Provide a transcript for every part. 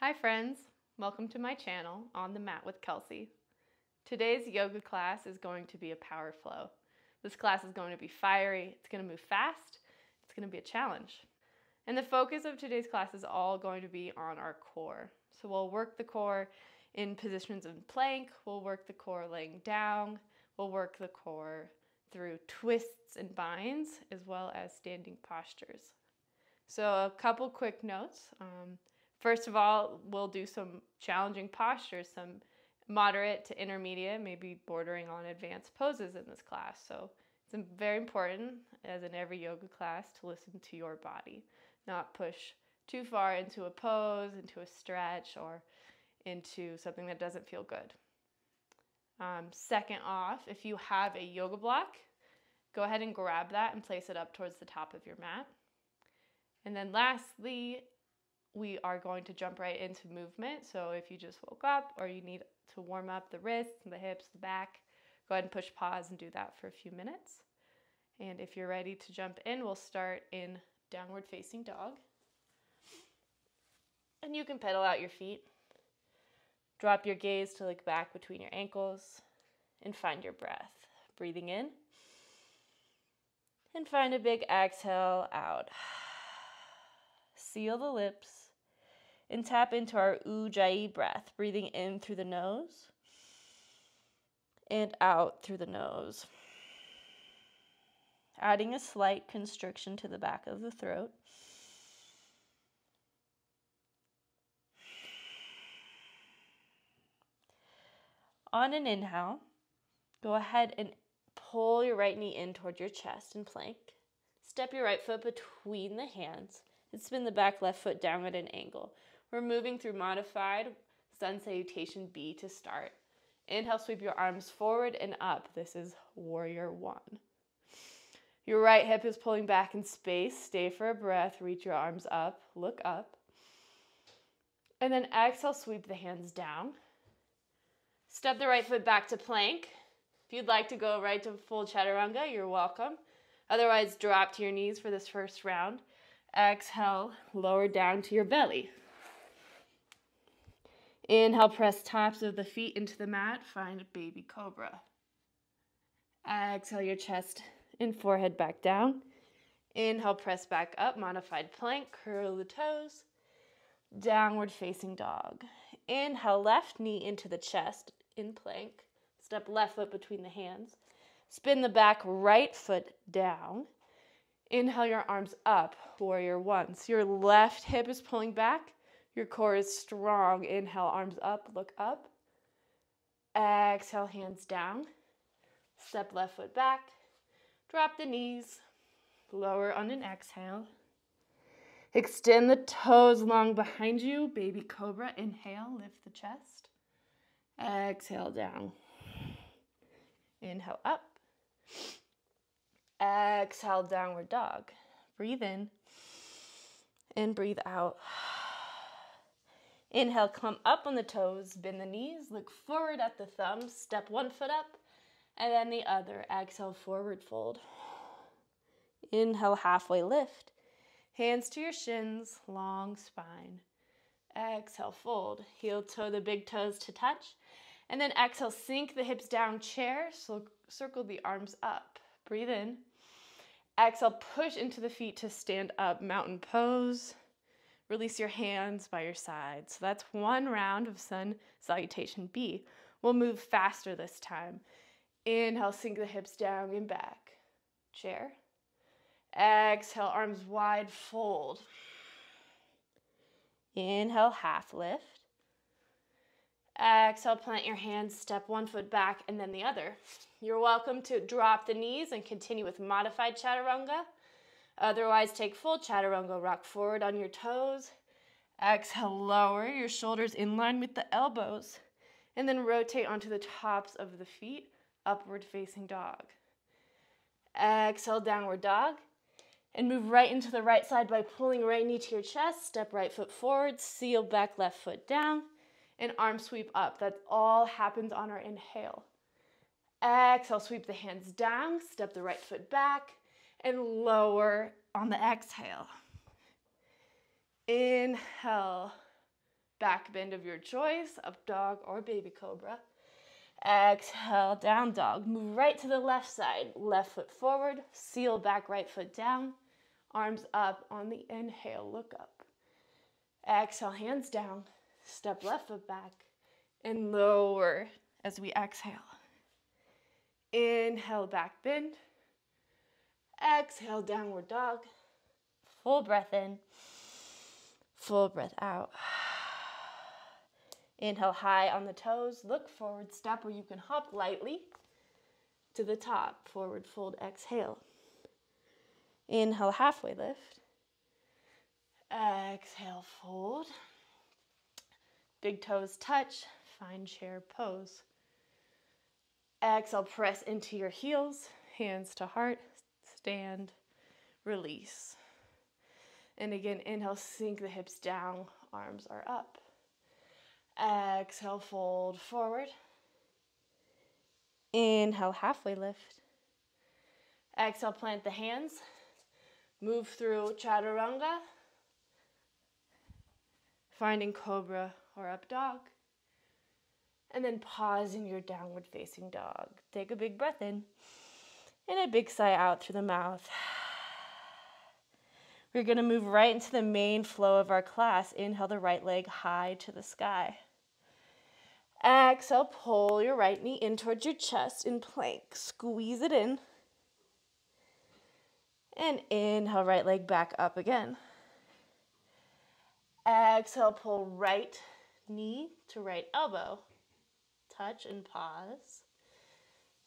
Hi friends, welcome to my channel, On the Mat with Kelsey. Today's yoga class is going to be a power flow. This class is going to be fiery, it's going to move fast, it's going to be a challenge. And the focus of today's class is all going to be on our core. So we'll work the core in positions in plank, we'll work the core laying down, we'll work the core through twists and binds, as well as standing postures. So a couple quick notes. First of all, we'll do some challenging postures, some moderate to intermediate, maybe bordering on advanced poses in this class. So it's very important, as in every yoga class, to listen to your body, not push too far into a pose, into a stretch, or into something that doesn't feel good. Second off, if you have a yoga block, go ahead and grab that and place it up towards the top of your mat. And then lastly, we are going to jump right into movement. So if you just woke up or you need to warm up the wrists, the hips, the back, go ahead and push pause and do that for a few minutes. And if you're ready to jump in, we'll start in downward facing dog. And you can pedal out your feet. Drop your gaze to look back between your ankles and find your breath. Breathing in. And find a big exhale out. Seal the lips. And tap into our Ujjayi breath, breathing in through the nose and out through the nose. Adding a slight constriction to the back of the throat. On an inhale, go ahead and pull your right knee in toward your chest and plank. Step your right foot between the hands and spin the back left foot down at an angle. We're moving through modified sun salutation B to start. Inhale, sweep your arms forward and up. This is warrior one. Your right hip is pulling back in space. Stay for a breath. Reach your arms up. Look up. And then exhale, sweep the hands down. Step the right foot back to plank. If you'd like to go right to full chaturanga, you're welcome. Otherwise, drop to your knees for this first round. Exhale, lower down to your belly. Inhale, press tops of the feet into the mat. Find baby cobra. Exhale your chest and forehead back down. Inhale, press back up. Modified plank. Curl the toes. Downward facing dog. Inhale, left knee into the chest in plank. Step left foot between the hands. Spin the back right foot down. Inhale your arms up. Warrior one. So your left hip is pulling back. Your core is strong. Inhale, arms up, look up. Exhale, hands down. Step left foot back. Drop the knees. Lower on an exhale. Extend the toes long behind you. Baby cobra. Inhale, lift the chest. Exhale, down. Inhale, up. Exhale, downward dog. Breathe in and breathe out. Inhale, come up on the toes, bend the knees, look forward at the thumbs, step one foot up, and then the other. Exhale, forward fold. Inhale, halfway lift. Hands to your shins, long spine. Exhale, fold. Heel toe the big toes to touch. And then exhale, sink the hips down, chair, so circle the arms up. Breathe in. Exhale, push into the feet to stand up, mountain pose. Release your hands by your sides. So that's one round of sun salutation B. We'll move faster this time. Inhale, sink the hips down and back. Chair. Exhale, arms wide, fold. Inhale, half lift. Exhale, plant your hands, step one foot back and then the other. You're welcome to drop the knees and continue with modified chaturanga. Otherwise, take full chaturanga, rock forward on your toes. Exhale, lower your shoulders in line with the elbows. And then rotate onto the tops of the feet, upward facing dog. Exhale, downward dog. And move right into the right side by pulling right knee to your chest. Step right foot forward, seal back left foot down, and arm sweep up. That all happens on our inhale. Exhale, sweep the hands down, step the right foot back, and lower on the exhale. Inhale, Back bend of your choice, up dog or baby cobra. Exhale, down dog. Move right to the left side. Left foot forward, seal back, right foot down. Arms up on the inhale, look up. Exhale, hands down. Step left foot back and lower as we exhale. Inhale, back bend. Exhale, downward dog. Full breath in. Full breath out. Inhale high on the toes. Look forward, step where you can hop lightly to the top. Forward fold, exhale. Inhale, halfway lift. Exhale, fold. Big toes touch. Find chair pose. Exhale, press into your heels. Hands to heart. Stand. Release. And again, inhale, sink the hips down. Arms are up. Exhale, fold forward. Inhale, halfway lift. Exhale, plant the hands. Move through chaturanga. Finding cobra or up dog. And then pause in your downward facing dog. Take a big breath in and a big sigh out through the mouth. We're going to move right into the main flow of our class. Inhale the right leg high to the sky. Exhale, pull your right knee in towards your chest in plank. Squeeze it in. And inhale, right leg back up again. Exhale, pull right knee to right elbow. Touch and pause.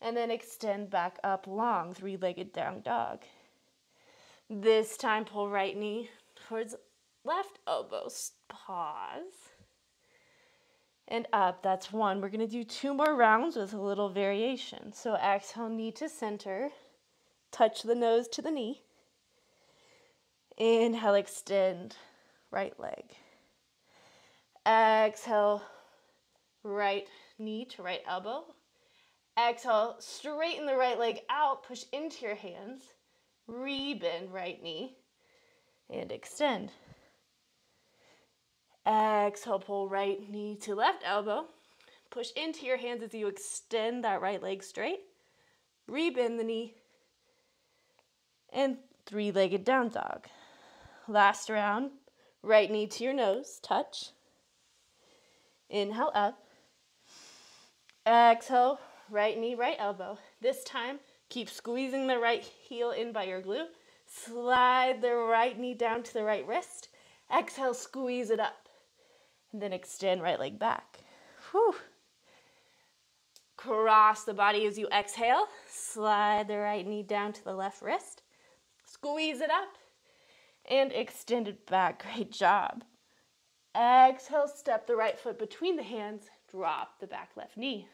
And then extend back up long, three-legged down dog. This time, pull right knee towards left elbow. Pause. And up, that's one. We're going to do 2 more rounds with a little variation. So exhale, knee to center. Touch the nose to the knee. Inhale, extend right leg. Exhale, right knee to right elbow. Exhale, straighten the right leg out, push into your hands. Rebend right knee and extend. Exhale, pull right knee to left elbow. Push into your hands as you extend that right leg straight. Rebend the knee and three-legged down dog. Last round, right knee to your nose, touch. Inhale up. Exhale, right knee, right elbow. This time, keep squeezing the right heel in by your glute. Slide the right knee down to the right wrist. Exhale, squeeze it up. And then extend right leg back. Whew. Cross the body as you exhale. Slide the right knee down to the left wrist. Squeeze it up. And extend it back. Great job. Exhale, step the right foot between the hands. Drop the back left knee.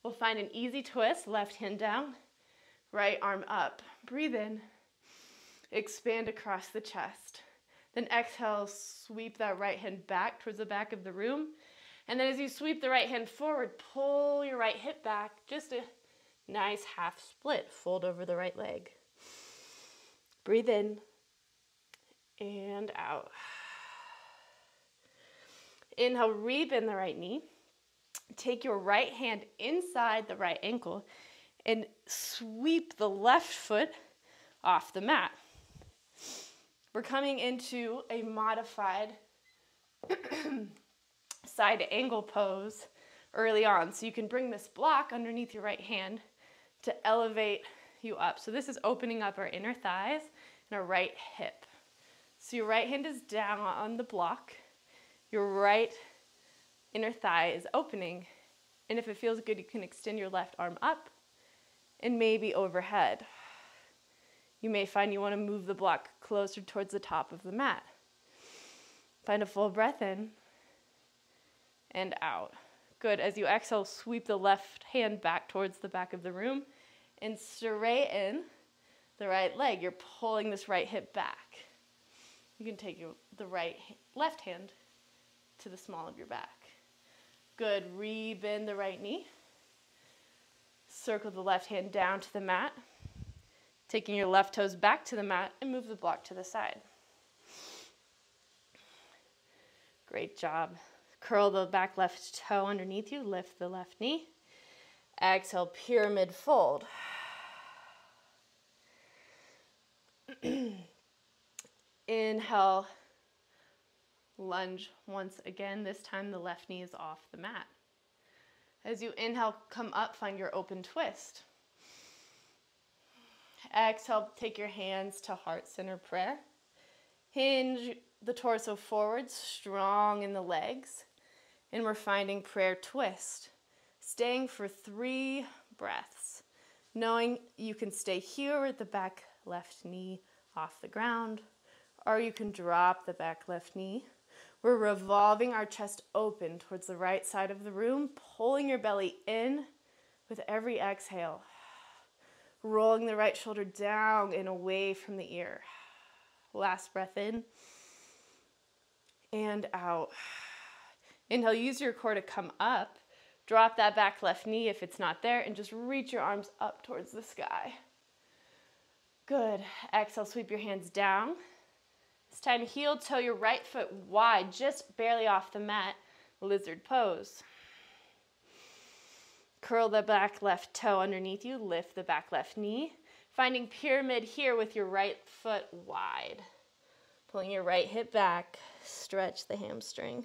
We'll find an easy twist. Left hand down. Right arm up. Breathe in. Expand across the chest. Then exhale, sweep that right hand back towards the back of the room. And then as you sweep the right hand forward, pull your right hip back. Just a nice half split. Fold over the right leg. Breathe in and out. Inhale, rebend the right knee. Take your right hand inside the right ankle and sweep the left foot off the mat. We're coming into a modified side angle pose early on. So you can bring this block underneath your right hand to elevate you up. So this is opening up our inner thighs and our right hip. So your right hand is down on the block. Your right inner thigh is opening. And if it feels good, you can extend your left arm up and maybe overhead. You may find you want to move the block closer towards the top of the mat. Find a full breath in and out. Good. As you exhale, sweep the left hand back towards the back of the room and straighten the right leg. You're pulling this right hip back. You can take the left hand to the small of your back. Good. Rebend the right knee. Circle the left hand down to the mat. Taking your left toes back to the mat and move the block to the side. Great job. Curl the back left toe underneath you, lift the left knee. Exhale, pyramid fold. Inhale, lunge once again. This time the left knee is off the mat. As you inhale, come up, find your open twist. Exhale, take your hands to heart center prayer. Hinge the torso forward, strong in the legs. And we're finding prayer twist. Staying for 3 breaths. Knowing you can stay here with the back left knee off the ground, or you can drop the back left knee. We're revolving our chest open towards the right side of the room, pulling your belly in with every exhale. Rolling the right shoulder down and away from the ear. Last breath in and out. Inhale, use your core to come up. Drop that back left knee if it's not there, and just reach your arms up towards the sky. Good. Exhale, sweep your hands down. It's time to heel toe your right foot wide, just barely off the mat, lizard pose. Curl the back left toe underneath you, lift the back left knee. Finding pyramid here with your right foot wide. Pulling your right hip back, stretch the hamstring.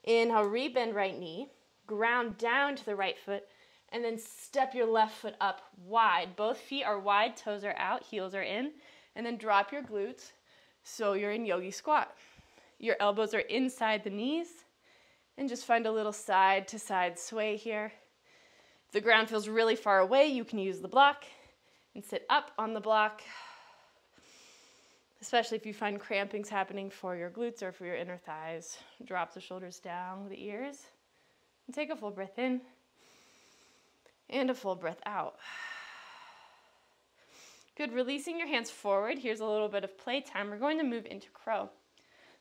Inhale, rebend right knee, ground down to the right foot, and then step your left foot up wide. Both feet are wide, toes are out, heels are in, and then drop your glutes so you're in yogi squat. Your elbows are inside the knees, and just find a little side to side sway here. If the ground feels really far away, you can use the block and sit up on the block, especially if you find crampings happening for your glutes or for your inner thighs. Drop the shoulders down, the ears, and take a full breath in and a full breath out. Good, releasing your hands forward. Here's a little bit of playtime. We're going to move into crow.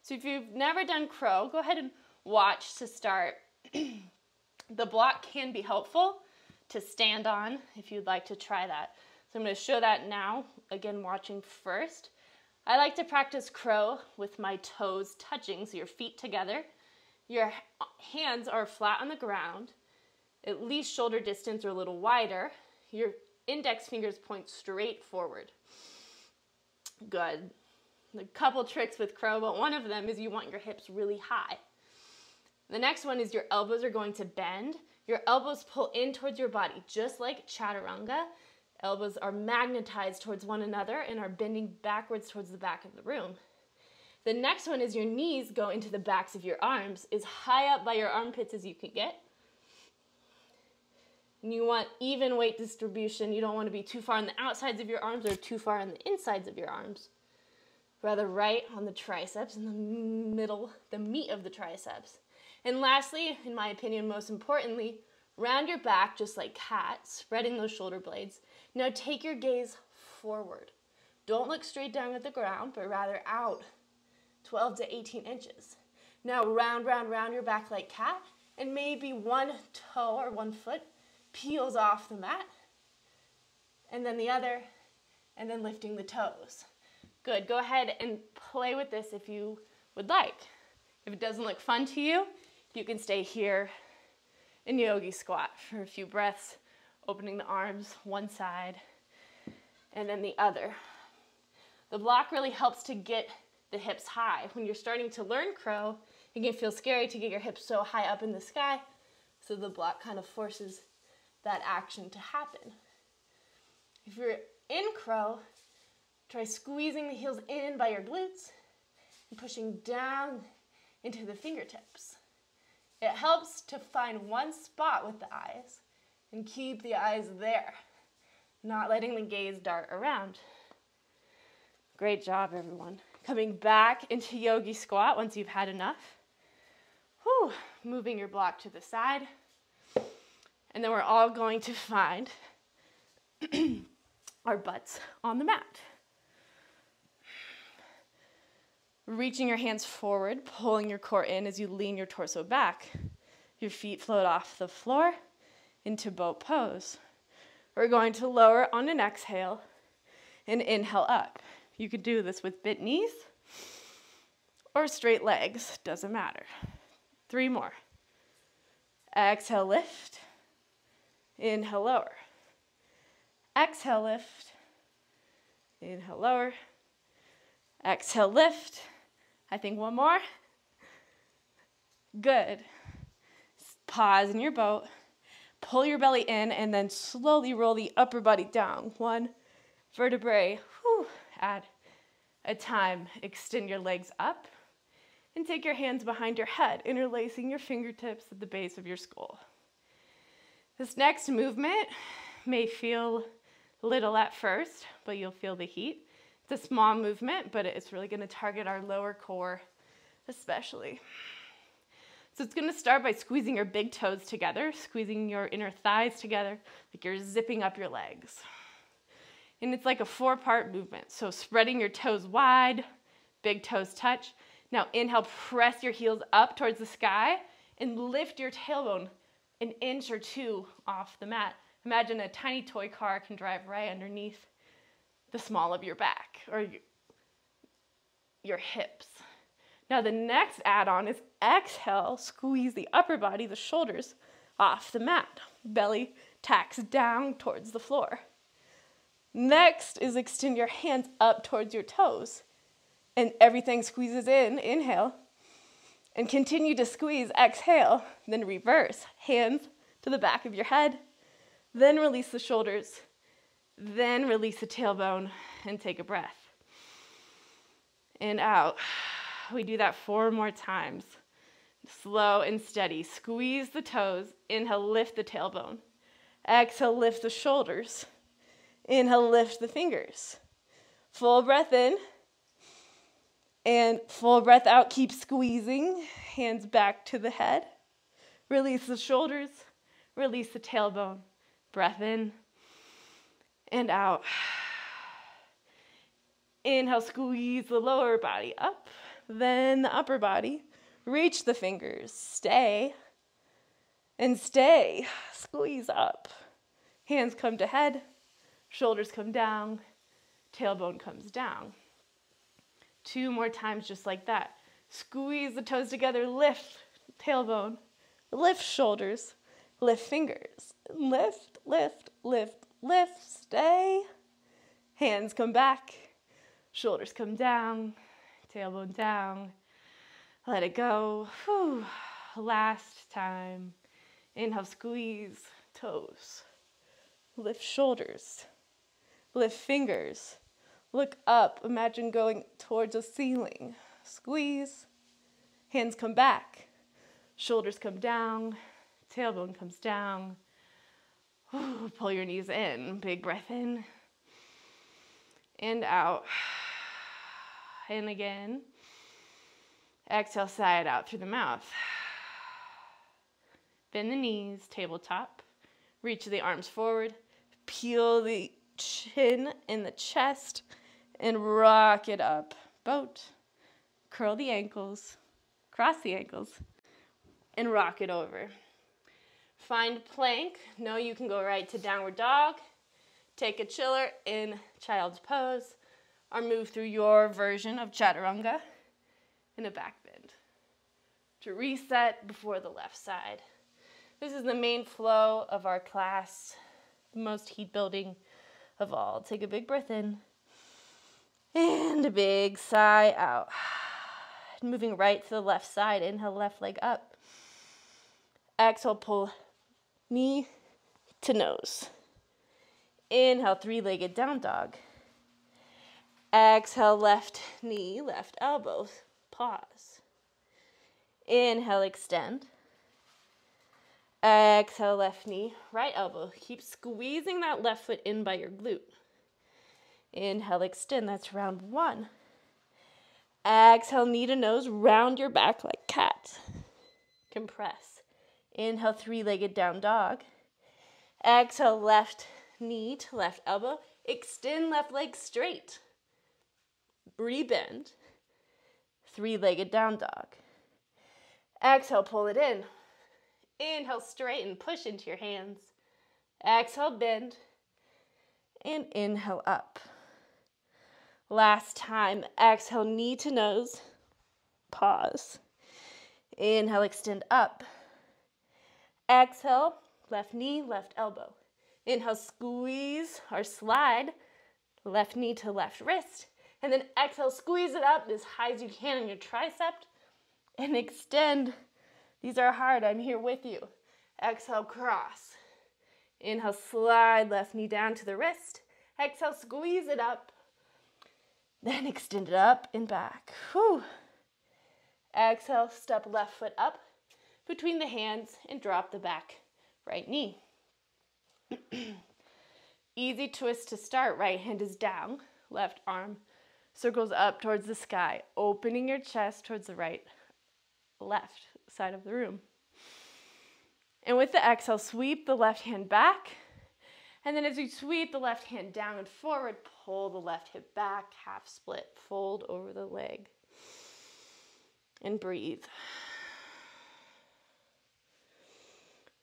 So if you've never done crow, go ahead and watch to start. The block can be helpful to stand on if you'd like to try that. So I'm going to show that now, again watching first. I like to practice crow with my toes touching, so your feet together. Your hands are flat on the ground, at least shoulder distance or a little wider. Your index fingers point straight forward. Good. A couple tricks with crow, but one of them is you want your hips really high. The next one is your elbows are going to bend. Your elbows pull in towards your body, just like chaturanga. Elbows are magnetized towards one another and are bending backwards towards the back of the room. The next one is your knees go into the backs of your arms, as high up by your armpits as you can get. And you want even weight distribution. You don't want to be too far on the outsides of your arms or too far on the insides of your arms. Rather right on the triceps, in the middle, the meat of the triceps. And lastly, in my opinion, most importantly, round your back just like cat, spreading those shoulder blades. Now take your gaze forward. Don't look straight down at the ground, but rather out 12 to 18 inches. Now round your back like cat, and maybe one toe or one foot peels off the mat, and then the other, and then lifting the toes. Good, go ahead and play with this if you would like. If it doesn't look fun to you, you can stay here in yogi squat for a few breaths, opening the arms one side and then the other. The block really helps to get the hips high. When you're starting to learn crow, it can feel scary to get your hips so high up in the sky, so the block kind of forces that action to happen. If you're in crow, try squeezing the heels in by your glutes and pushing down into the fingertips. It helps to find one spot with the eyes and keep the eyes there, not letting the gaze dart around. Great job, everyone. Coming back into yogi squat once you've had enough. Whew. Moving your block to the side. And then we're all going to find our butts on the mat. Reaching your hands forward, pulling your core in as you lean your torso back. Your feet float off the floor into boat pose. We're going to lower on an exhale and inhale up. You could do this with bent knees, or straight legs, doesn't matter. 3 more. Exhale, lift. Inhale, lower. Exhale, lift. Inhale, lower. Exhale, lift. I think 1 more. Good. Pause in your boat. Pull your belly in and then slowly roll the upper body down. 1 vertebrae at a time. Extend your legs up and take your hands behind your head, interlacing your fingertips at the base of your skull. This next movement may feel little at first, but you'll feel the heat. It's a small movement, but it's really going to target our lower core especially. So it's going to start by squeezing your big toes together, squeezing your inner thighs together, like you're zipping up your legs. And it's like a 4-part movement. So spreading your toes wide, big toes touch. Now inhale, press your heels up towards the sky and lift your tailbone 1 inch or 2 off the mat. Imagine a tiny toy car can drive right underneath the small of your back or your hips. Now the next add-on is exhale, squeeze the upper body, the shoulders off the mat. Belly tacks down towards the floor. Next is extend your hands up towards your toes and everything squeezes in. Inhale and continue to squeeze. Exhale, then reverse. Hands to the back of your head, then release the shoulders, then release the tailbone and take a breath. And out. We do that 4 more times. Slow and steady. Squeeze the toes. Inhale, lift the tailbone. Exhale, lift the shoulders. Inhale, lift the fingers. Full breath in. And full breath out. Keep squeezing. Hands back to the head. Release the shoulders. Release the tailbone. Breath in and out. Inhale, squeeze the lower body up. Then the upper body. Reach the fingers. Stay. And stay. Squeeze up. Hands come to head. Shoulders come down. Tailbone comes down. 2 more times just like that. Squeeze the toes together. Lift tailbone. Lift shoulders. Lift fingers. Lift, lift, lift, lift. Stay. Hands come back. Shoulders come down. Tailbone down. Let it go. Whew. Last time. Inhale, squeeze toes. Lift shoulders. Lift fingers. Look up. Imagine going towards a ceiling. Squeeze. Hands come back. Shoulders come down. Tailbone comes down. Ooh, pull your knees in. Big breath in. And out. In again. Exhale, sigh it out through the mouth. Bend the knees, tabletop. Reach the arms forward. Peel the chin and the chest and rock it up. Boat. Curl the ankles. Cross the ankles. And rock it over. Find plank. No, you can go right to downward dog. Take a chiller in child's pose. Or move through your version of chaturanga in a back bend. To reset before the left side. This is the main flow of our class. The most heat building of all. Take a big breath in. And a big sigh out. Moving right to the left side. Inhale, left leg up. Exhale, pull knee to nose. Inhale, 3-legged down dog. Exhale, left knee, left elbow. Pause. Inhale, extend. Exhale, left knee, right elbow. Keep squeezing that left foot in by your glute. Inhale, extend. That's round 1. Exhale, knee to nose. Round your back like cat. Compress. Inhale, 3-legged down dog. Exhale, left knee to left elbow. Extend left leg straight. Rebend. 3-legged down dog. Exhale, pull it in. Inhale, straighten, push into your hands. Exhale, bend. And inhale, up. Last time, exhale, knee to nose. Pause. Inhale, extend up. Exhale, left knee, left elbow. Inhale, squeeze or slide, left knee to left wrist. And then exhale, squeeze it up as high as you can in your tricep and extend. These are hard, I'm here with you. Exhale, cross. Inhale, slide left knee down to the wrist. Exhale, squeeze it up. Then extend it up and back. Whew. Exhale, step left foot up between the hands and drop the back right knee. Easy twist to start. Right hand is down, left arm circles up towards the sky, opening your chest towards the left side of the room. And with the exhale, sweep the left hand back. And then as you sweep the left hand down and forward, pull the left hip back, half split, fold over the leg. And breathe.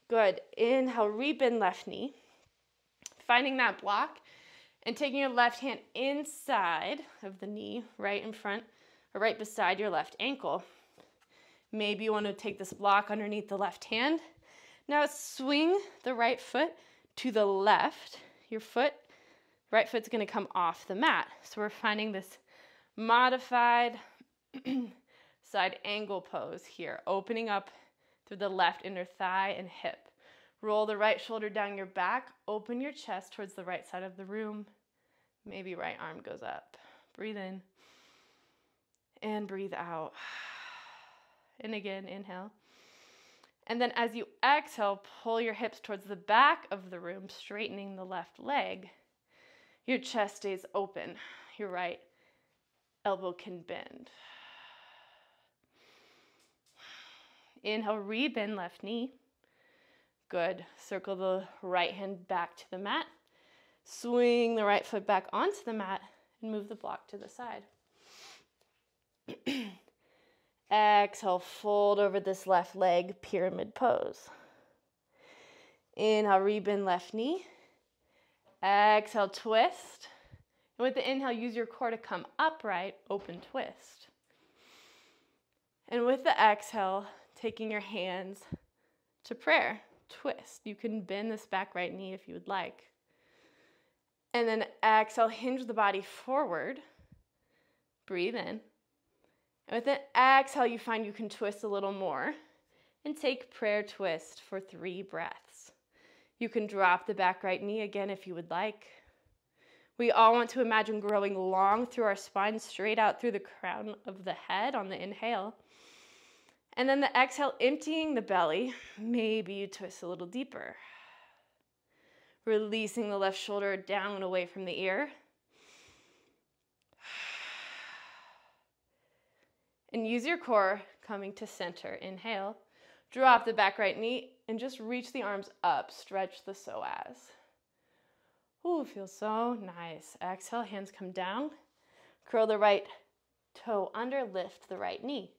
Good. Inhale, rebend left knee. Finding that block and taking your left hand inside of the knee, right in front or right beside your left ankle. Maybe you want to take this block underneath the left hand. Now swing the right foot to the left. Your right foot's going to come off the mat. So we're finding this modified side angle pose here, opening up through the left inner thigh and hip. Roll the right shoulder down your back, open your chest towards the right side of the room. Maybe right arm goes up. Breathe in and breathe out. And again, inhale. And then as you exhale, pull your hips towards the back of the room, straightening the left leg. Your chest stays open. Your right elbow can bend. Inhale, rebend left knee. Good. Circle the right hand back to the mat. Swing the right foot back onto the mat and move the block to the side. Exhale, fold over this left leg, pyramid pose. Inhale, rebend left knee. Exhale, twist. And with the inhale, use your core to come upright, open twist. And with the exhale, taking your hands to prayer, twist. You can bend this back right knee if you would like. And then exhale, hinge the body forward. Breathe in. And with an exhale, you find you can twist a little more and take prayer twist for 3 breaths. You can drop the back right knee again if you would like. We all want to imagine growing long through our spine, straight out through the crown of the head on the inhale. And then the exhale, emptying the belly. Maybe you twist a little deeper. Releasing the left shoulder down and away from the ear. And use your core coming to center. Inhale. Drop the back right knee and just reach the arms up. Stretch the psoas. Ooh, feels so nice. Exhale, hands come down. Curl the right toe under, lift the right knee.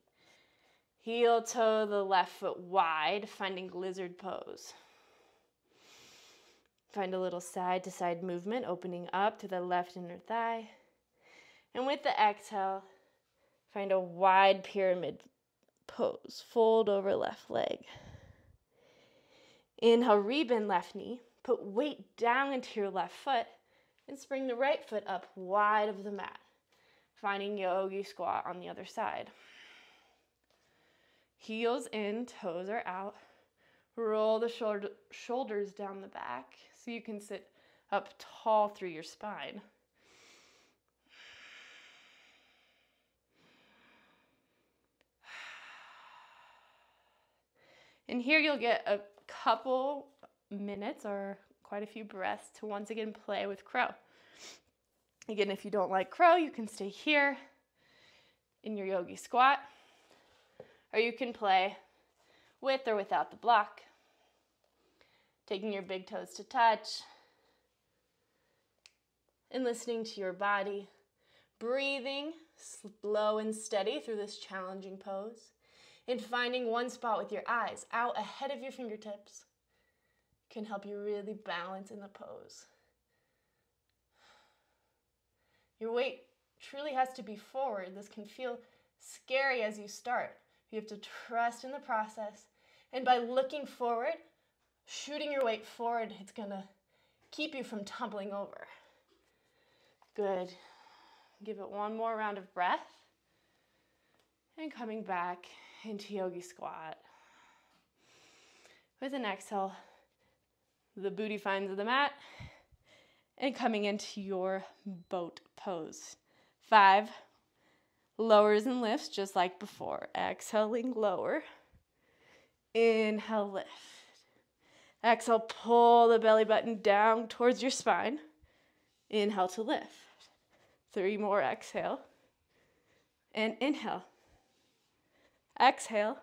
Heel toe the left foot wide, finding lizard pose. Find a little side to side movement, opening up to the left inner thigh. And with the exhale, find a wide pyramid pose. Fold over left leg. Inhale, rebend left knee. Put weight down into your left foot and spring the right foot up wide of the mat. Finding yogi squat on the other side. Heels in, toes are out. Roll the shoulders down the back so you can sit up tall through your spine. And here you'll get a couple minutes or quite a few breaths to once again play with crow. Again, if you don't like crow, you can stay here in your yogi squat, or you can play with or without the block. Taking your big toes to touch and listening to your body. Breathing slow and steady through this challenging pose. And finding one spot with your eyes out ahead of your fingertips can help you really balance in the pose. Your weight truly has to be forward. This can feel scary as you start. You have to trust in the process. And by looking forward, shooting your weight forward, it's going to keep you from tumbling over. Good. Give it one more round of breath. And coming back into yogi squat. With an exhale, the booty finds the mat. And coming into your boat pose. 5 lowers and lifts just like before. Exhaling, lower. Inhale, lift. Exhale, pull the belly button down towards your spine. Inhale to lift. 3 more, exhale. And inhale. Exhale.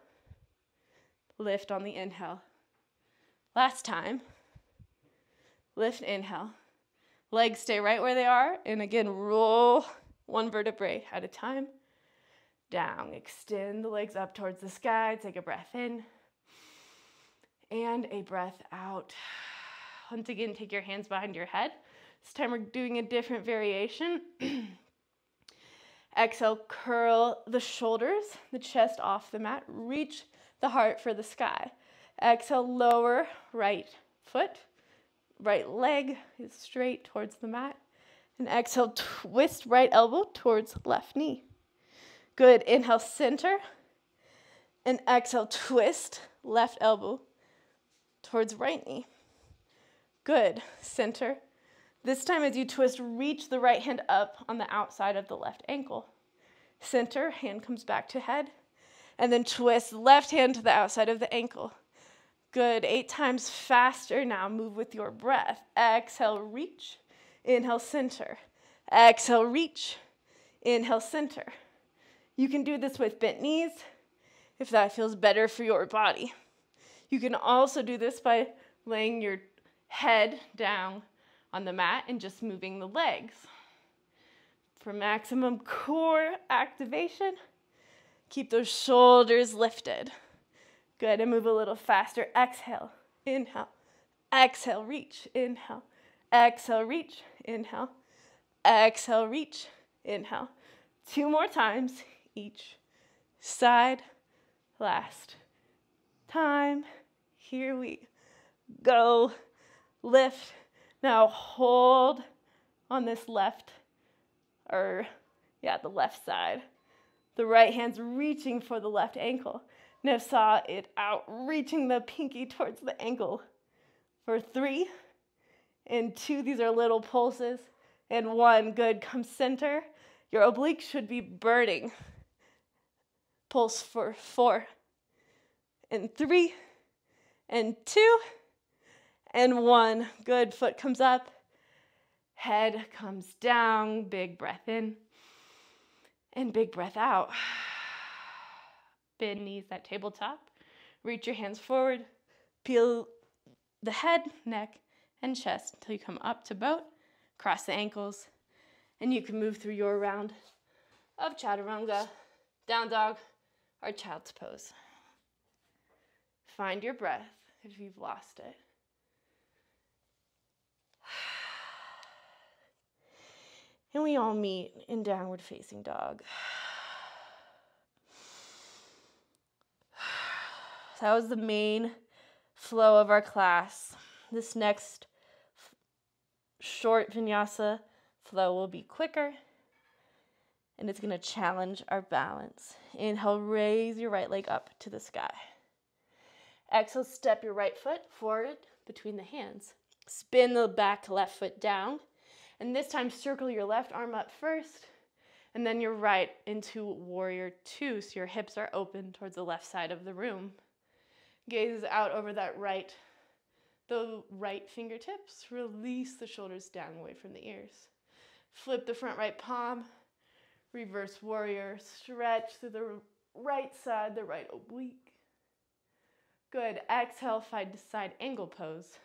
Lift on the inhale. Last time. Lift, inhale. Legs stay right where they are. And again, roll 1 vertebrae at a time. Down. Extend the legs up towards the sky. Take a breath in. And a breath out. Once again, take your hands behind your head. This time we're doing a different variation. Exhale, curl the shoulders, the chest off the mat. Reach the heart for the sky. Exhale, lower right foot. Right leg is straight towards the mat. And exhale, twist right elbow towards left knee. Good. Inhale, center. And exhale, twist left elbow towards right knee. Good. Center. This time as you twist, reach the right hand up on the outside of the left ankle. Center, hand comes back to head. And then twist left hand to the outside of the ankle. Good. 8 times faster now. Move with your breath. Exhale, reach. Inhale, center. Exhale, reach. Inhale, center. You can do this with bent knees if that feels better for your body. You can also do this by laying your head down on the mat and just moving the legs. For maximum core activation, keep those shoulders lifted. Good, and move a little faster. Exhale, inhale, exhale, reach, inhale, exhale, reach, inhale, exhale, reach, inhale. 2 more times each side. Last time. Here we go. Lift. Now hold on this left, the left side. The right hand's reaching for the left ankle. Now saw it out, reaching the pinky towards the ankle. For 3 and 2, these are little pulses. And 1, good, come center. Your obliques should be burning. Pulse for 4 and 3 and 2 and 1. Good, foot comes up, head comes down, big breath in and big breath out. Bend knees at tabletop. Reach your hands forward. Peel the head, neck, and chest until you come up to boat. Cross the ankles, and you can move through your round of chaturanga, down dog, or child's pose. Find your breath if you've lost it. And we all meet in downward facing dog. That was the main flow of our class. This next short vinyasa flow will be quicker, and it's going to challenge our balance. Inhale, raise your right leg up to the sky. Exhale, step your right foot forward between the hands. Spin the back left foot down, and this time circle your left arm up first, and then your right into warrior 2, so your hips are open towards the left side of the room. Gaze out over the right fingertips. Release the shoulders down away from the ears. Flip the front right palm. Reverse warrior. Stretch through the right side, the right oblique. Good. Exhale, side to side angle pose.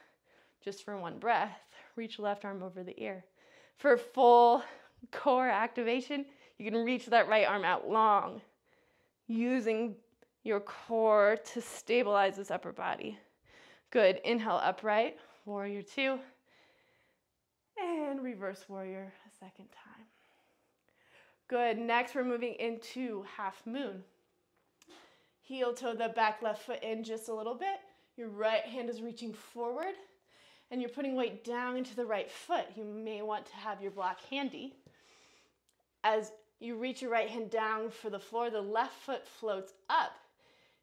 Just for 1 breath. Reach left arm over the ear. For full core activation, you can reach that right arm out long, using your core to stabilize this upper body. Good. Inhale, upright, warrior 2, and reverse warrior a second time. Good. Next, we're moving into half moon. Heel toe the back left foot in just a little bit. Your right hand is reaching forward, and you're putting weight down into the right foot. You may want to have your block handy. As you reach your right hand down for the floor, the left foot floats up.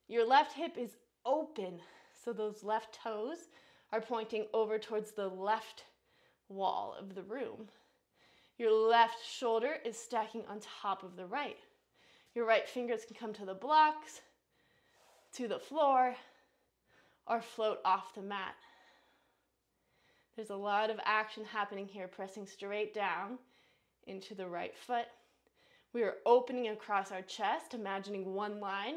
Your left hip is open, so those left toes are pointing over towards the left wall of the room. Your left shoulder is stacking on top of the right. Your right fingers can come to the blocks, to the floor, or float off the mat. There's a lot of action happening here, pressing straight down into the right foot. We are opening across our chest, imagining one line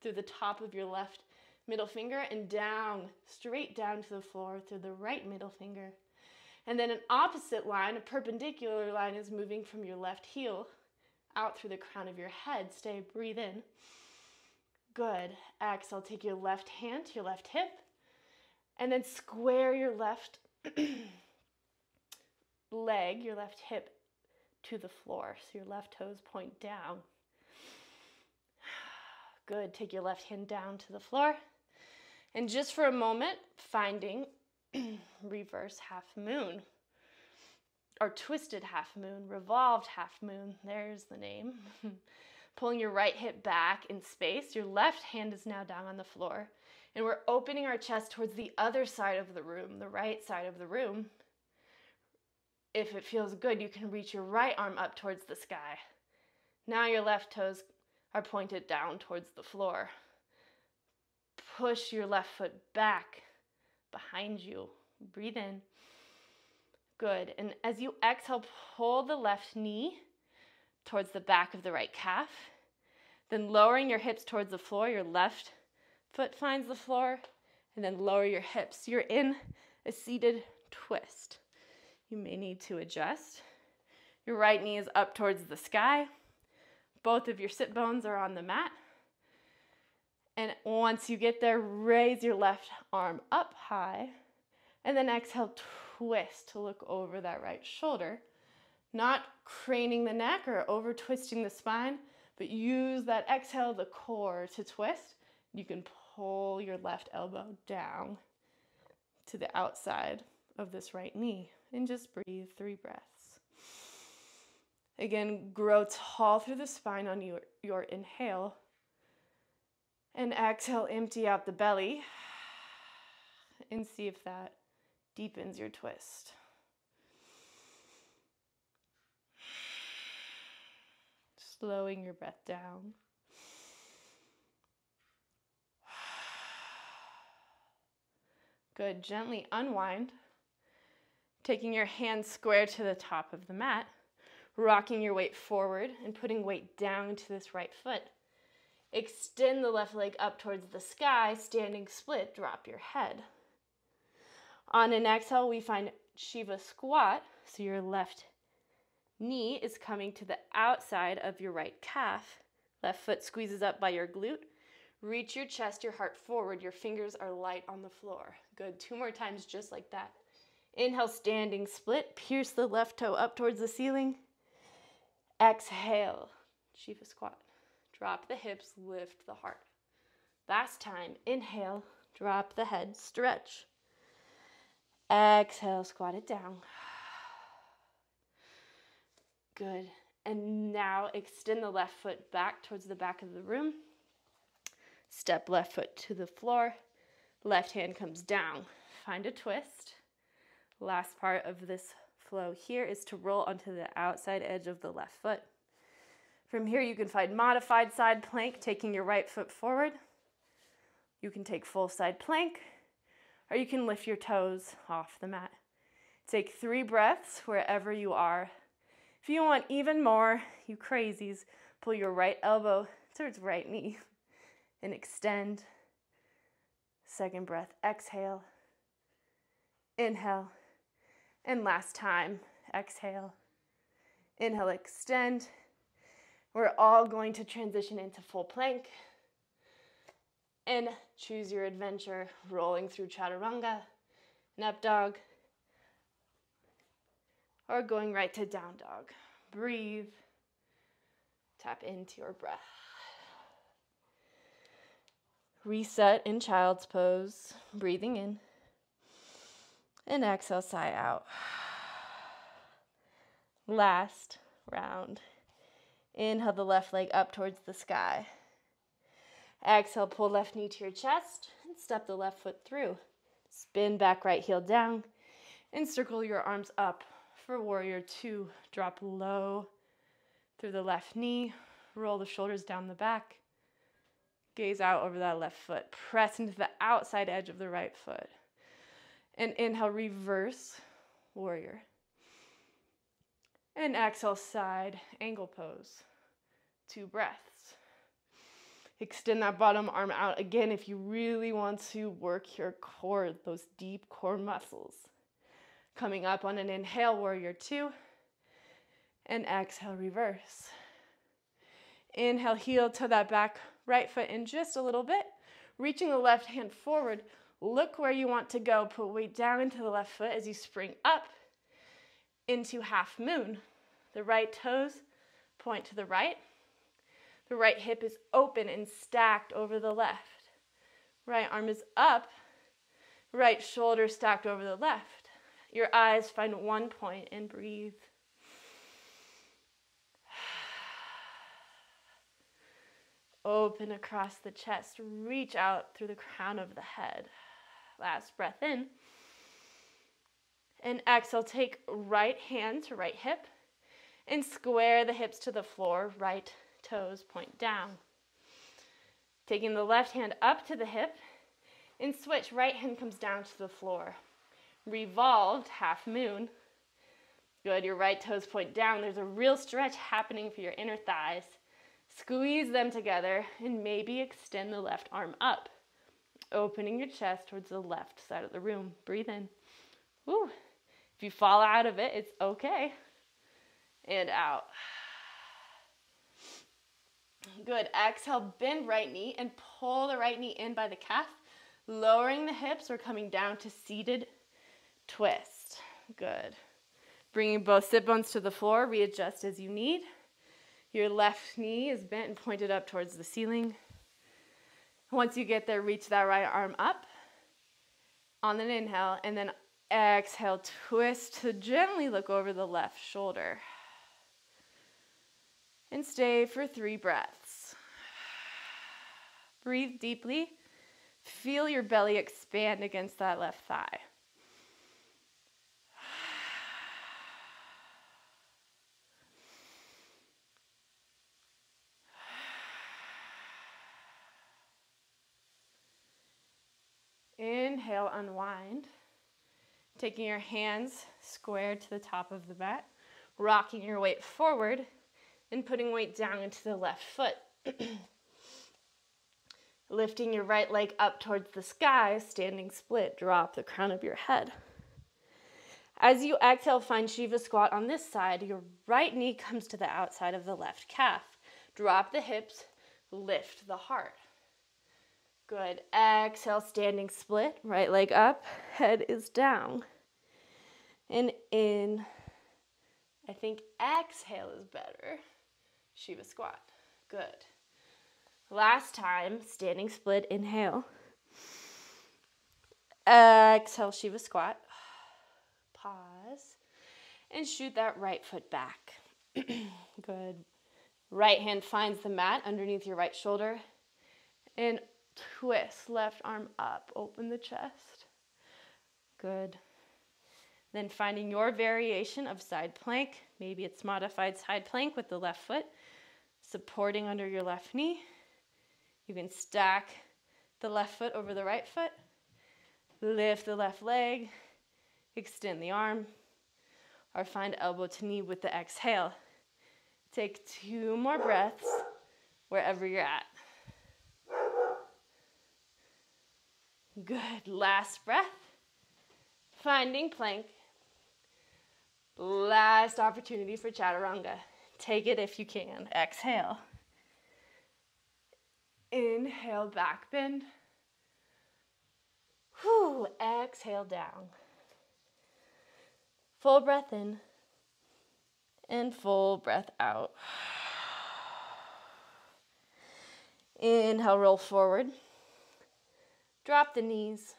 through the top of your left middle finger and down, straight down to the floor through the right middle finger. And then an opposite line, a perpendicular line, is moving from your left heel out through the crown of your head. Stay, breathe in. Good. Exhale, take your left hand to your left hip, and then square your left leg, your left hip, to the floor. So your left toes point down. Good. Take your left hand down to the floor. And just for a moment, finding reverse half moon, or twisted half moon, revolved half moon. There's the name. Pulling your right hip back in space. Your left hand is now down on the floor. And we're opening our chest towards the other side of the room, the right side of the room. If it feels good, you can reach your right arm up towards the sky. Now your left toes are pointed down towards the floor. Push your left foot back behind you. Breathe in. Good. And as you exhale, pull the left knee towards the back of the right calf. Then lowering your hips towards the floor, your left foot finds the floor, and then lower your hips. You're in a seated twist. You may need to adjust. Your right knee is up towards the sky. Both of your sit bones are on the mat. And once you get there, raise your left arm up high, and then exhale, twist to look over that right shoulder. Not craning the neck or over twisting the spine, but use that exhale, the core, to twist. You can pull your left elbow down to the outside of this right knee and just breathe 3 breaths. Again, grow tall through the spine on your inhale, and exhale, empty out the belly, and see if that deepens your twist. Slowing your breath down. Good. Gently unwind, taking your hands square to the top of the mat, rocking your weight forward and putting weight down to this right foot. Extend the left leg up towards the sky, standing split, drop your head. On an exhale, we find Shiva squat, so your left knee is coming to the outside of your right calf. Left foot squeezes up by your glute. Reach your chest, your heart forward. Your fingers are light on the floor. Good. 2 more times just like that. Inhale, standing split. Pierce the left toe up towards the ceiling. Exhale, Shiva squat. Drop the hips, lift the heart. Last time, inhale, drop the head, stretch. Exhale, squat it down. Good. And now extend the left foot back towards the back of the room. Step left foot to the floor. Left hand comes down. Find a twist. Last part of this flow here is to roll onto the outside edge of the left foot. From here, you can find modified side plank, taking your right foot forward. You can take full side plank, or you can lift your toes off the mat. Take 3 breaths wherever you are. If you want even more, you crazies, pull your right elbow towards right knee and extend. Second breath, exhale, inhale, and last time, exhale. Inhale, extend. We're all going to transition into full plank and choose your adventure, rolling through chaturanga, up dog, or going right to down dog. Breathe Tap into your breath. Reset in child's pose, breathing in. And exhale, sigh out. Last round. Inhale the left leg up towards the sky. Exhale, pull left knee to your chest and step the left foot through. Spin back right heel down and circle your arms up for warrior two. Drop low through the left knee. Roll the shoulders down the back. Gaze out over that left foot. Press into the outside edge of the right foot. And inhale, reverse warrior. And exhale, side angle pose. 2 breaths. Extend that bottom arm out again if you really want to work your core, those deep core muscles. Coming up on an inhale, warrior two. And exhale, reverse. Inhale, heel to that back right foot in just a little bit. Reaching the left hand forward. Look where you want to go. Put weight down into the left foot as you spring up into half moon. The right toes point to the right. The right hip is open and stacked over the left. Right arm is up. Right shoulder stacked over the left. Your eyes find one point and breathe. Open across the chest. Reach out through the crown of the head. Last breath in. And exhale, take right hand to right hip and square the hips to the floor. Right toes point down. Taking the left hand up to the hip and switch. Right hand comes down to the floor. Revolved half moon. Good, your right toes point down. There's a real stretch happening for your inner thighs. Squeeze them together and maybe extend the left arm up. Opening your chest towards the left side of the room. Breathe in. Woo. If you fall out of it, it's okay. And out. Good. Exhale, bend right knee and pull the right knee in by the calf. Lowering the hips or coming down to seated twist. Good. Bringing both sit bones to the floor. Readjust as you need. Your left knee is bent and pointed up towards the ceiling. Once you get there, reach that right arm up on an inhale, and then exhale, twist to gently look over the left shoulder. And stay for 3 breaths. Breathe deeply. Feel your belly expand against that left thigh. Inhale, unwind. Taking your hands squared to the top of the mat, rocking your weight forward and putting weight down into the left foot. Lifting your right leg up towards the sky, standing split, drop the crown of your head. As you exhale, find Shiva squat on this side. Your right knee comes to the outside of the left calf. Drop the hips, lift the heart. Good. Exhale, standing split, right leg up, head is down. And in. I think exhale is better. Shiva squat. Good. Last time, standing split, inhale. Exhale, Shiva squat. Pause. And shoot that right foot back. Good. Right hand finds the mat underneath your right shoulder. And twist, left arm up, open the chest. Good. Then finding your variation of side plank. Maybe it's modified side plank with the left foot, supporting under your left knee. You can stack the left foot over the right foot, lift the left leg, extend the arm, or find elbow to knee with the exhale. Take 2 more breaths wherever you're at. Good. Last breath. Finding plank. Last opportunity for chaturanga. Take it if you can. Exhale. Inhale, back bend. Whew. Exhale, down. Full breath in and full breath out. Inhale, roll forward. Drop the knees.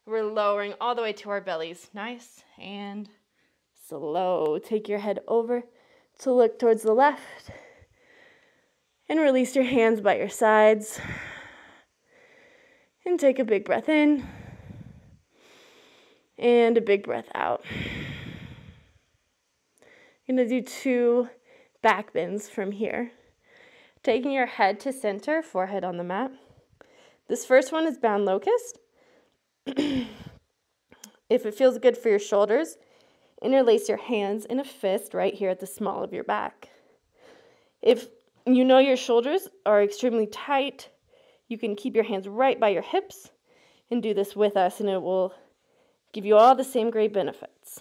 We're lowering all the way to our bellies. Nice and slow. Take your head over to look towards the left. And release your hands by your sides. And take a big breath in. And a big breath out. You're going to do 2 back bends from here. Taking your head to center, forehead on the mat. This first one is bound locust. If it feels good for your shoulders, interlace your hands in a fist right here at the small of your back. If you know your shoulders are extremely tight, you can keep your hands right by your hips and do this with us, and it will give you all the same great benefits.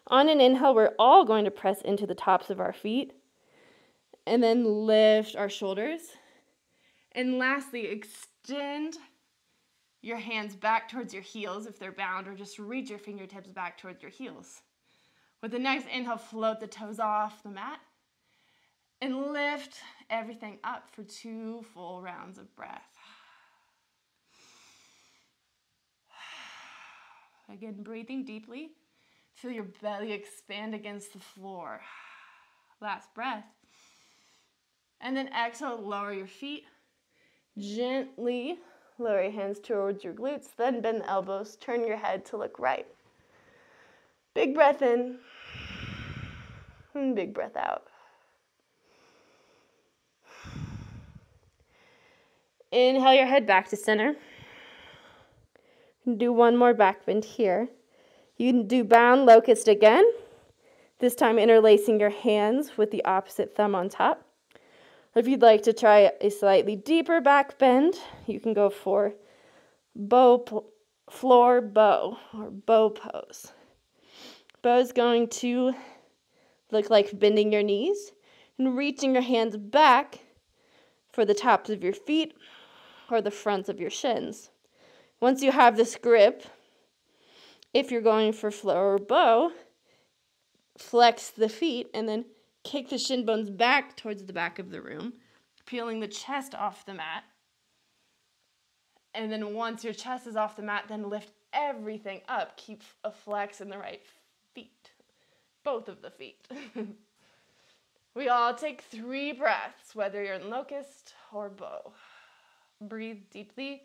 On an inhale, we're all going to press into the tops of our feet and then lift our shoulders. And lastly, extend your hands back towards your heels if they're bound, or just reach your fingertips back towards your heels. With the next inhale, float the toes off the mat and lift everything up for 2 full rounds of breath. Again, breathing deeply. Feel your belly expand against the floor. Last breath. And then exhale, lower your feet. Gently lower your hands towards your glutes, then bend the elbows, turn your head to look right. Big breath in, and big breath out. Inhale your head back to center. Do 1 more back bend here. You can do bound locust again, this time interlacing your hands with the opposite thumb on top. If you'd like to try a slightly deeper back bend, you can go for floor bow or bow pose. Bow is going to look like bending your knees and reaching your hands back for the tops of your feet or the fronts of your shins. Once you have this grip, if you're going for floor or bow, flex the feet and then kick the shin bones back towards the back of the room, peeling the chest off the mat. And then once your chest is off the mat, then lift everything up. Keep a flex in the right feet, both of the feet. We all take 3 breaths, whether you're in locust or bow. Breathe deeply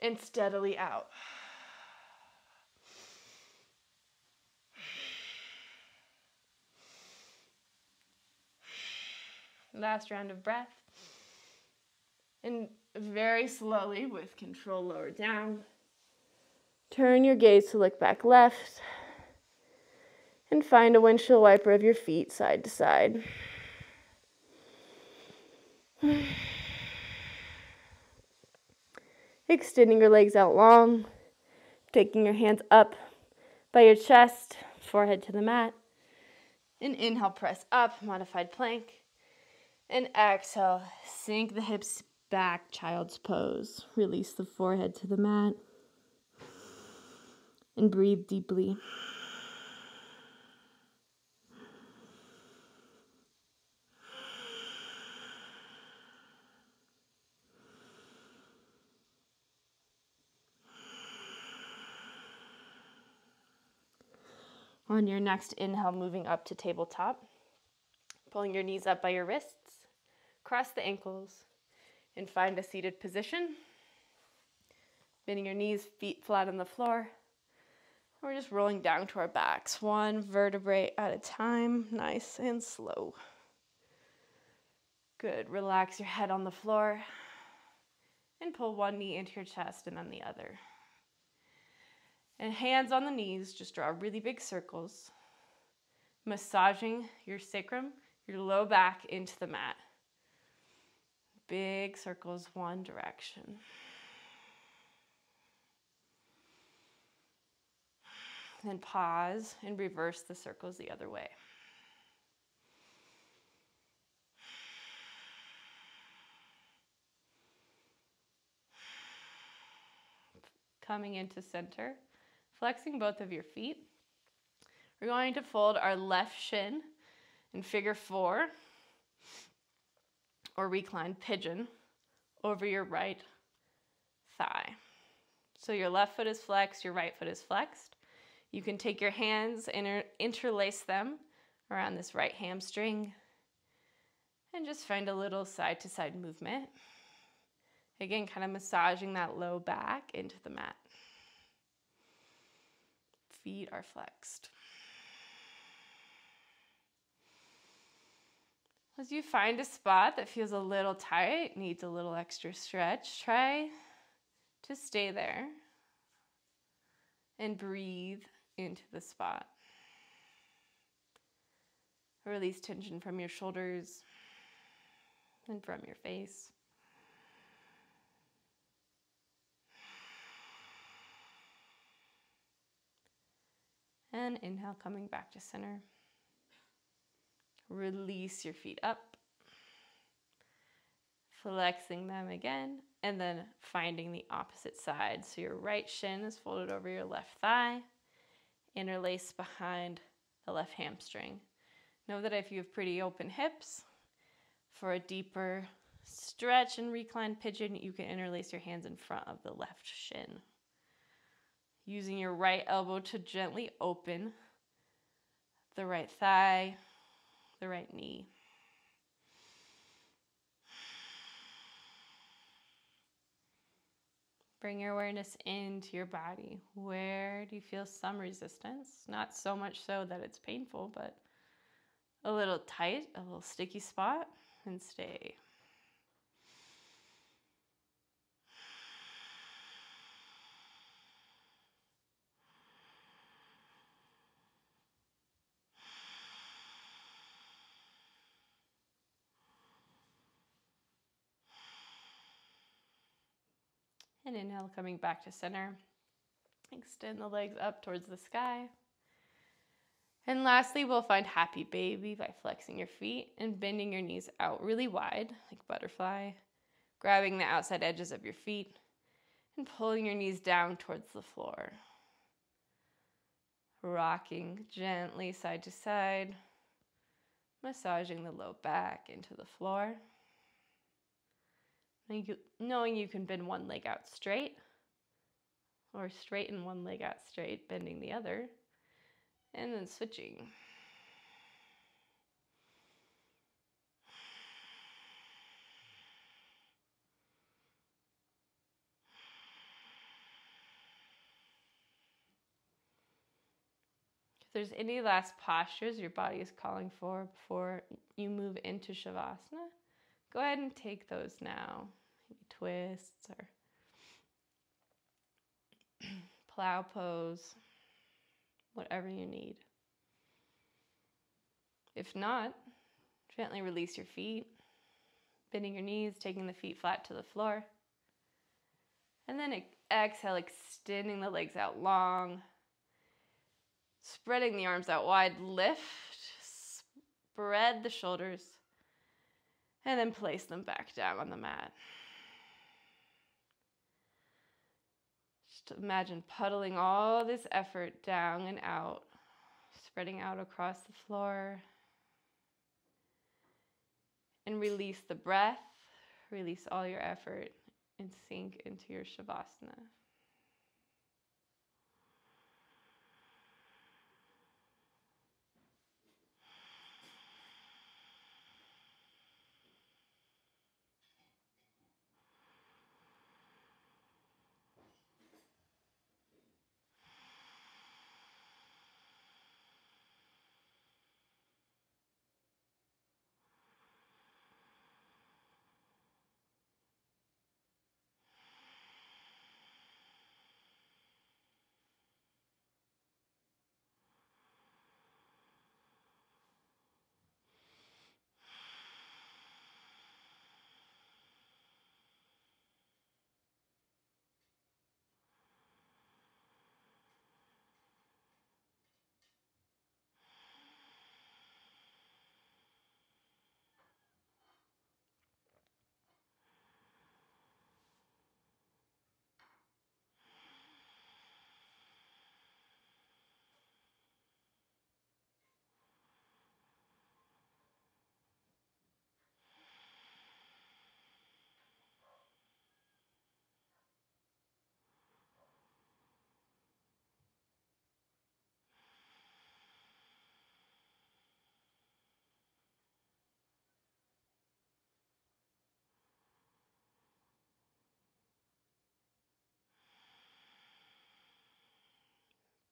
and steadily out. Last round of breath. And very slowly, with control, lower down. Turn your gaze to look back left. And find a windshield wiper of your feet side to side. Extending your legs out long. Taking your hands up by your chest, forehead to the mat. And inhale, press up, modified plank. And exhale, sink the hips back, child's pose. Release the forehead to the mat. And breathe deeply. On your next inhale, moving up to tabletop. Pulling your knees up by your wrists. Cross the ankles and find a seated position. Bending your knees, feet flat on the floor. We're just rolling down to our backs, 1 vertebrae at a time, nice and slow. Good, relax your head on the floor and pull 1 knee into your chest and then the other. And hands on the knees, just draw really big circles, massaging your sacrum, your low back into the mat. Big circles, one direction. Then pause and reverse the circles the other way. Coming into center, flexing both of your feet. We're going to fold our left shin in figure 4. or reclined pigeon over your right thigh. So your left foot is flexed, your right foot is flexed. You can take your hands and interlace them around this right hamstring and just find a little side to side movement. Again, kind of massaging that low back into the mat. Feet are flexed. As you find a spot that feels a little tight, needs a little extra stretch, try to stay there and breathe into the spot. Release tension from your shoulders and from your face. And inhale, coming back to center. Release your feet up, flexing them again, and then finding the opposite side. So your right shin is folded over your left thigh, interlaced behind the left hamstring. Know that if you have pretty open hips, for a deeper stretch and reclined pigeon, you can interlace your hands in front of the left shin. Using your right elbow to gently open the right thigh, the right knee. Bring your awareness into your body. Where do you feel some resistance? Not so much so that it's painful, but a little tight, a little sticky spot, and stay. And inhale, coming back to center. Extend the legs up towards the sky. And lastly, we'll find happy baby by flexing your feet and bending your knees out really wide, like butterfly, grabbing the outside edges of your feet and pulling your knees down towards the floor. Rocking gently side to side, massaging the low back into the floor. Knowing you can bend one leg out straight, or straighten one leg out straight, bending the other, and then switching. If there's any last postures your body is calling for before you move into Shavasana, go ahead and take those now. Maybe twists or plow pose, whatever you need. If not, gently release your feet, bending your knees, taking the feet flat to the floor. And then exhale, extending the legs out long, spreading the arms out wide, lift, spread the shoulders, and then place them back down on the mat. Just imagine puddling all this effort down and out, spreading out across the floor. And release the breath, release all your effort, and sink into your Shavasana.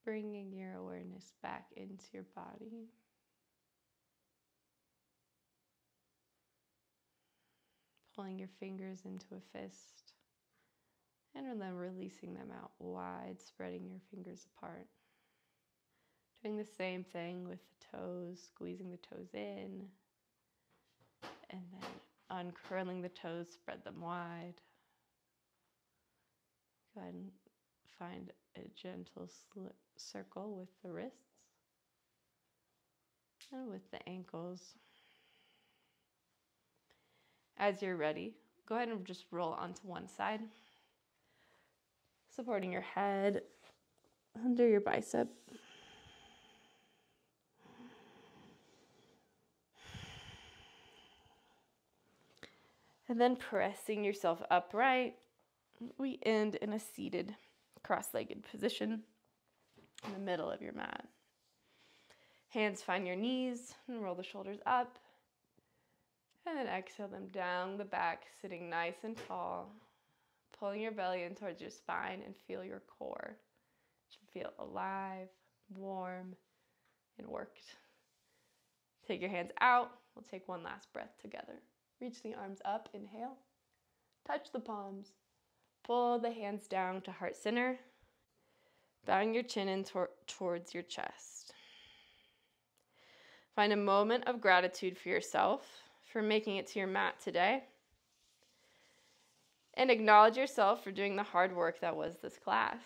bringing your awareness back into your body. Pulling your fingers into a fist, and then releasing them out wide, spreading your fingers apart. Doing the same thing with the toes, squeezing the toes in, and then uncurling the toes, spread them wide. Go ahead and find a gentle circle with the wrists and with the ankles. As you're ready, go ahead and just roll onto one side, supporting your head under your bicep. And then pressing yourself upright, we end in a seated, cross-legged position in the middle of your mat. Hands find your knees and roll the shoulders up. And then exhale them down the back, sitting nice and tall, pulling your belly in towards your spine and feel your core. It should feel alive, warm, and worked. Take your hands out. We'll take one last breath together. Reach the arms up, inhale. Touch the palms. Pull the hands down to heart center, bowing your chin in towards your chest. Find a moment of gratitude for yourself for making it to your mat today. And acknowledge yourself for doing the hard work that was this class.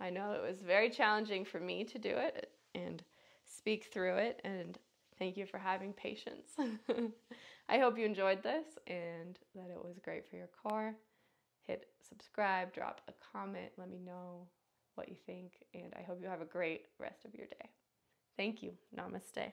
I know it was very challenging for me to do it and speak through it, and thank you for having patience. I hope you enjoyed this and that it was great for your core. Hit subscribe, drop a comment, let me know what you think, and I hope you have a great rest of your day. Thank you. Namaste.